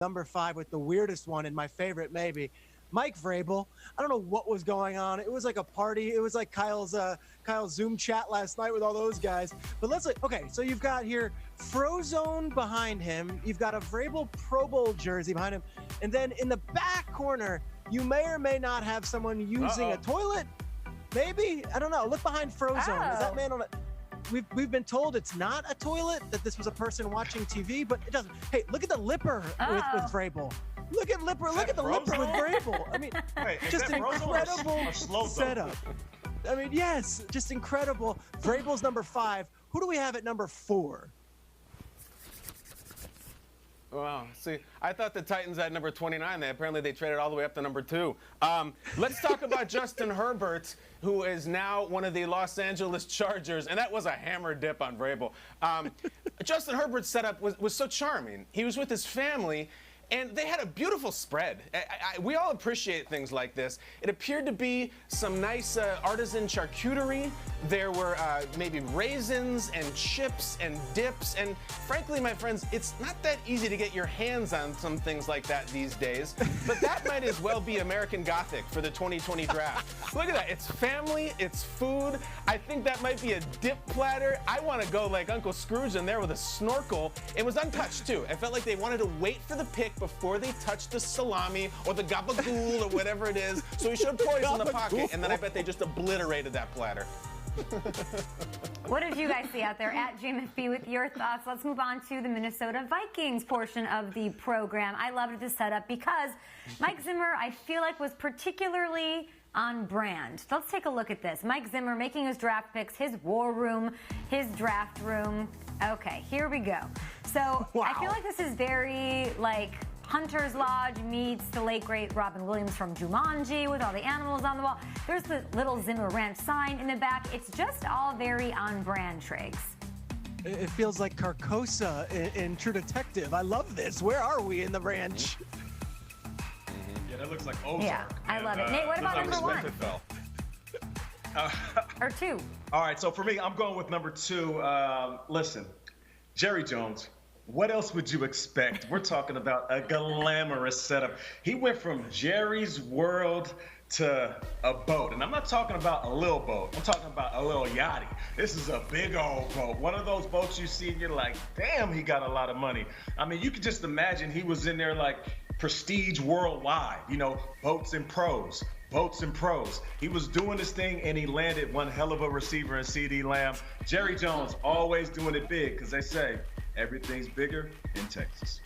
number 5 with the weirdest one and my favorite maybe. Mike Vrabel. I don't know what was going on. It was like a party. It was like Kyle's Zoom chat last night with all those guys. But let's okay, so you've got here Frozone behind him. You've got a Vrabel Pro Bowl jersey behind him. And then in the back corner, you may or may not have someone using a toilet. Maybe. I don't know. Look behind Frozone. Is that man on a We've been told it's not a toilet, that this was a person watching TV, but it doesn't. Hey, look at the lipper with Vrabel. Look at lipper. Look at the lipper with Vrabel. I mean, just an incredible setup. I mean, yes, just incredible. Vrabel's number 5. Who do we have at number 4? Wow. See, I thought the Titans had number 29. Apparently they traded all the way up to number 2. Let's talk about Justin Herbert, who is now one of the Los Angeles Chargers, and that was a hammer dip on Vrabel. Justin Herbert's setup was so charming. He was with his family, and they had a beautiful spread. We all appreciate things like this. It appeared to be some nice artisan charcuterie. There were maybe raisins and chips and dips. And frankly, my friends, it's not that easy to get your hands on some things like that these days. But that might as well be American Gothic for the 2020 draft. Look at that. It's family. It's food. I think that might be a dip platter. I want to go like Uncle Scrooge in there with a snorkel. It was untouched, too. I felt like they wanted to wait for the pick before they touched the salami or the gabagool or whatever it is. So he showed poise in the pocket, and then I bet they just obliterated that platter. What did you guys see out there at GMFB with your thoughts? Let's move on to the Minnesota Vikings portion of the program. I loved the setup because Mike Zimmer, I feel like, was particularly on brand. Let's take a look at this. Mike Zimmer making his draft picks, his war room, his draft room. Okay, here we go. So I feel like this is very like Hunter's Lodge meets the late great Robin Williams from Jumanji with all the animals on the wall. There's the little Zimmer Ranch sign in the back. It's just all very on brand, Triggs. It feels like Carcosa in True Detective. I love this. Where are we in the ranch? Yeah, that looks like Ozark. Yeah, I love it. Nate, what about number 1? Or 2? All right, so for me, I'm going with number 2. Listen, Jerry Jones. What else would you expect? We're talking about a glamorous setup. He went from Jerry's World to a boat. And I'm not talking about a little boat. I'm talking about a little yachty. This is a big old boat. One of those boats you see and you're like, damn, he got a lot of money. I mean, you could just imagine he was in there like prestige worldwide, you know, boats and pros. Boats and pros. He was doing this thing and he landed one hell of a receiver in CD Lamb. Jerry Jones always doing it big because they say, everything's bigger in Texas.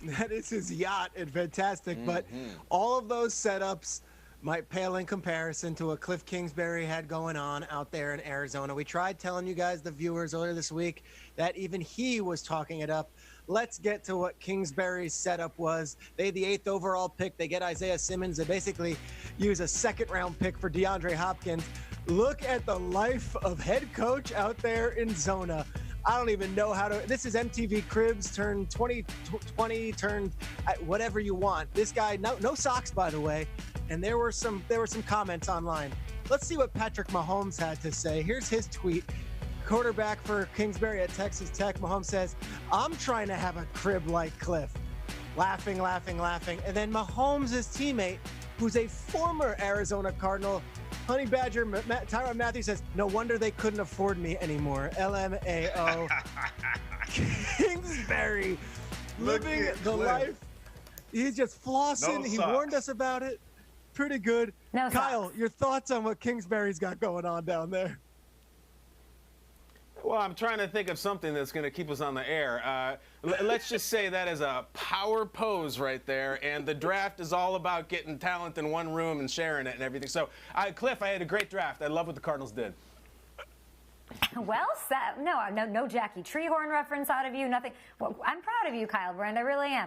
That is his yacht and fantastic, but all of those setups might pale in comparison to what Kliff Kingsbury had going on out there in Arizona. We tried telling you guys, the viewers, earlier this week that even he was talking it up. Let's get to what Kingsbury's setup was. They had the 8th overall pick. They get Isaiah Simmons. They basically use a 2nd-round pick for DeAndre Hopkins. Look at the life of head coach out there in Zona. I don't even know how to. This is MTV Cribs turned 2020 turned whatever you want. This guy, no socks, by the way. And there were some comments online. Let's see what Patrick Mahomes had to say. Here's his tweet. Quarterback for Kingsbury at Texas Tech. Mahomes says, "I'm trying to have a crib like Kliff." Laughing, laughing, laughing. And then Mahomes' teammate, who's a former Arizona Cardinal, Honey Badger Tyrann Matthew, says, "No wonder they couldn't afford me anymore." LMAO. Kingsbury living the life. He's just flossing. He warned us about it. Pretty good. No Kyle, socks. your thoughts on what Kingsbury's got going on down there? Well, I'm trying to think of something that's going to keep us on the air. Let's just say that is a power pose right there, and the draft is all about getting talent in one room and sharing it and everything. So, Kliff, I had a great draft. I love what the Cardinals did. Well said. No Jackie Treehorn reference out of you. Nothing. Well, I'm proud of you, Kyle Brand. I really am.